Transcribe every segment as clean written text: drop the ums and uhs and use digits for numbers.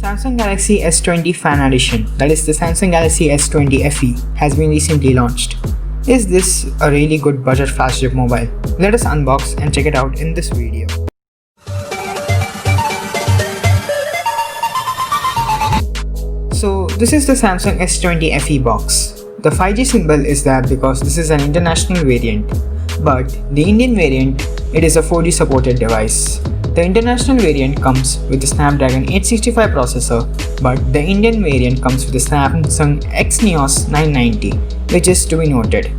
Samsung Galaxy S20 Fan Edition, that is the Samsung Galaxy S20 FE, has been recently launched. Is this a really good budget flagship mobile? Let us unbox and check it out in this video. So this is the Samsung S20 FE box. The 5G symbol is there because this is an international variant, but the Indian variant, it is a 4G supported device. The international variant comes with the Snapdragon 865 processor, but the Indian variant comes with the Samsung Exynos 990, which is to be noted.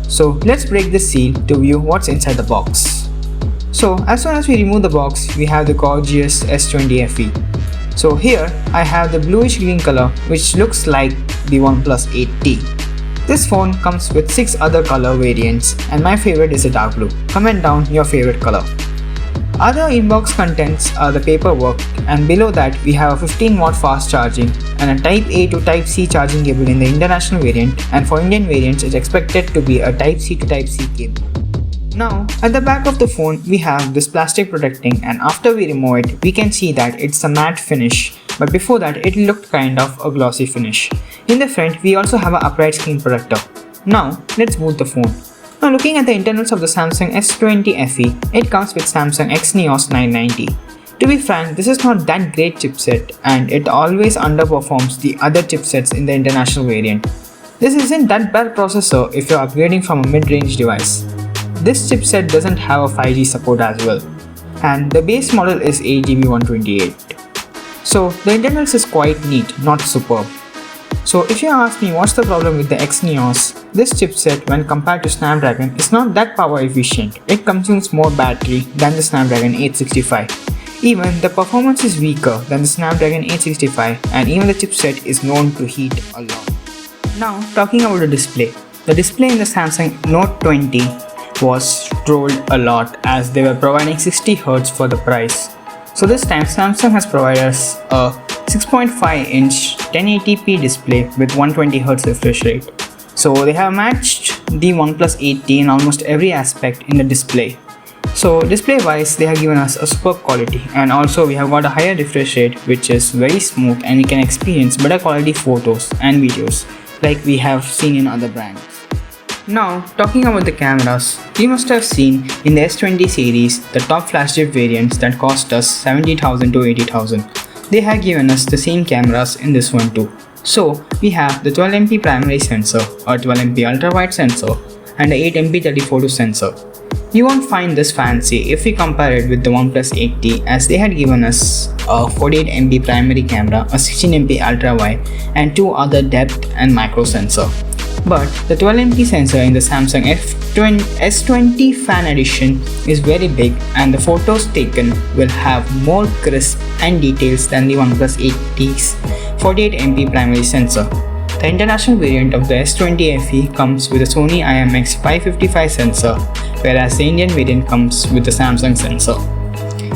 So let's break the seal to view what's inside the box. So as soon as we remove the box, we have the gorgeous S20 FE. So here I have the bluish green color, which looks like the OnePlus 8T. This phone comes with 6 other color variants, and my favorite is the dark blue. Comment down your favorite color. Other inbox contents are the paperwork, and below that we have a 15-watt fast charging and a Type A to Type C charging cable in the international variant, and for Indian variants it's expected to be a Type C to Type C cable. Now at the back of the phone we have this plastic protecting, and after we remove it we can see that it's a matte finish, but before that it looked kind of a glossy finish. In the front we also have an upright screen protector. Now let's boot the phone. Now looking at the internals of the Samsung S20 FE, it comes with Samsung Exynos 990. To be frank, this is not that great chipset, and it always underperforms the other chipsets in the international variant. This isn't that bad processor if you're upgrading from a mid-range device. This chipset doesn't have a 5G support as well, and the base model is 8GB 128. So the internals is quite neat, not superb. So if you ask me what's the problem with the Exynos, this chipset when compared to Snapdragon is not that power efficient. It consumes more battery than the Snapdragon 865. Even the performance is weaker than the Snapdragon 865, and even the chipset is known to heat a lot. Now talking about the display. The display in the Samsung Note 20 was trolled a lot as they were providing 60Hz for the price. So this time Samsung has provided us a 6.5-inch 1080p display with 120Hz refresh rate. So they have matched the OnePlus 8T in almost every aspect in the display. So display wise they have given us a superb quality, and also we have got a higher refresh rate which is very smooth, and we can experience better quality photos and videos like we have seen in other brands. Now talking about the cameras, you must have seen in the S20 series the top flagship variants that cost us 70,000 to 80,000. They have given us the same cameras in this one too. So we have the 12MP primary sensor, a 12MP ultra-wide sensor, and a 8MP telephoto sensor. You won't find this fancy if we compare it with the OnePlus 8T, as they had given us a 48MP primary camera, a 16MP ultra-wide, and 2 other depth and macro sensor. But the 12MP sensor in the Samsung S20 Fan Edition is very big, and the photos taken will have more crisp and details than the OnePlus 8T's 48MP primary sensor. The international variant of the S20 FE comes with a Sony IMX555 sensor, whereas the Indian variant comes with the Samsung sensor.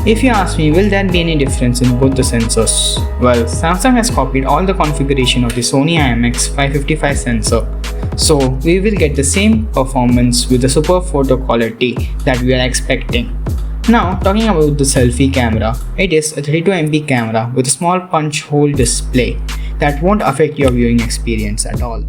If you ask me, will there be any difference in both the sensors? Well, Samsung has copied all the configuration of the Sony IMX555 sensor, so we will get the same performance with the super photo quality that we are expecting. Now talking about the selfie camera, it is a 32MP camera with a small punch hole display that won't affect your viewing experience at all.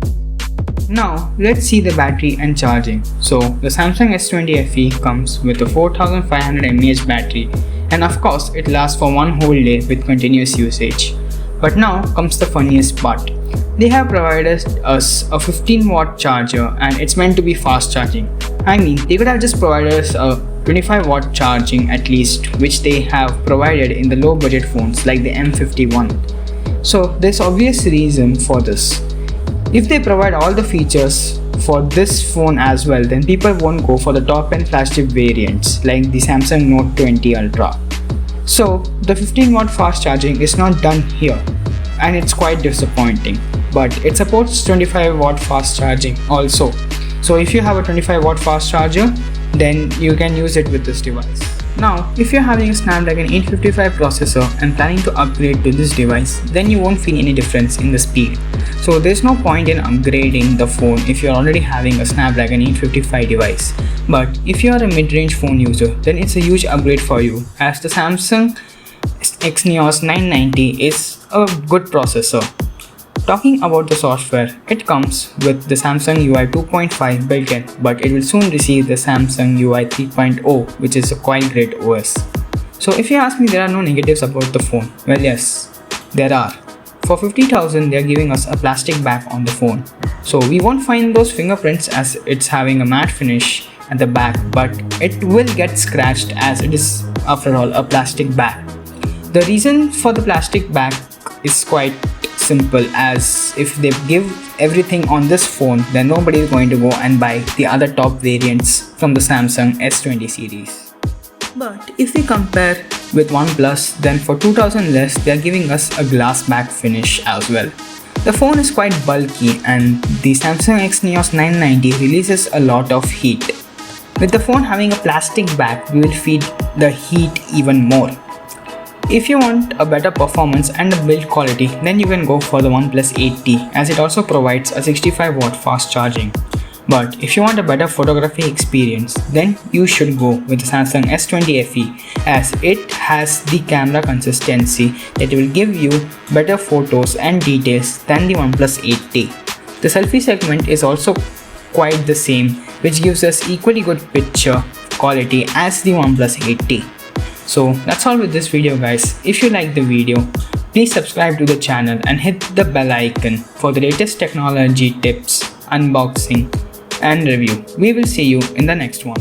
Now let's see the battery and charging. So the Samsung S20 FE comes with a 4500 mAh battery, and of course it lasts for one whole day with continuous usage. But now comes the funniest part. They have provided us a 15-watt charger, and it's meant to be fast charging. I mean, they could have just provided us a 25-watt charging at least, which they have provided in the low budget phones like the M51. So there's obvious reason for this. If they provide all the features for this phone as well, then people won't go for the top-end flagship variants like the Samsung Note 20 Ultra. So the 15-watt fast charging is not done here, and it's quite disappointing. But it supports 25-watt fast charging also. So if you have a 25-watt fast charger, then you can use it with this device. Now, if you're having a Snapdragon 855 processor and planning to upgrade to this device, then you won't feel any difference in the speed. So there's no point in upgrading the phone if you're already having a Snapdragon 855 device. But if you're a mid-range phone user, then it's a huge upgrade for you, as the Samsung Exynos 990 is a good processor. Talking about the software, it comes with the Samsung UI 2.5 built-in, but it will soon receive the Samsung UI 3.0, which is a quite great OS. So if you ask me, there are no negatives about the phone. Well, yes, there are. For 50,000, they are giving us a plastic back on the phone. So we won't find those fingerprints as it's having a matte finish at the back, but it will get scratched as it is, after all, a plastic back. The reason for the plastic back is quite simple, as if they give everything on this phone, then nobody is going to go and buy the other top variants from the Samsung S20 series. But if we compare with OnePlus, then for 2000 less, they are giving us a glass back finish as well. The phone is quite bulky and the Samsung Exynos 990 releases a lot of heat. With the phone having a plastic back, we will feel the heat even more. If you want a better performance and a build quality, then you can go for the OnePlus 8T, as it also provides a 65-watt fast charging. But if you want a better photography experience, then you should go with the Samsung S20 FE, as it has the camera consistency that will give you better photos and details than the OnePlus 8T. The selfie segment is also quite the same, which gives us equally good picture quality as the OnePlus 8T. So that's all with this video, guys. If you like the video, please subscribe to the channel and hit the bell icon for the latest technology tips, unboxing and review. We will see you in the next one.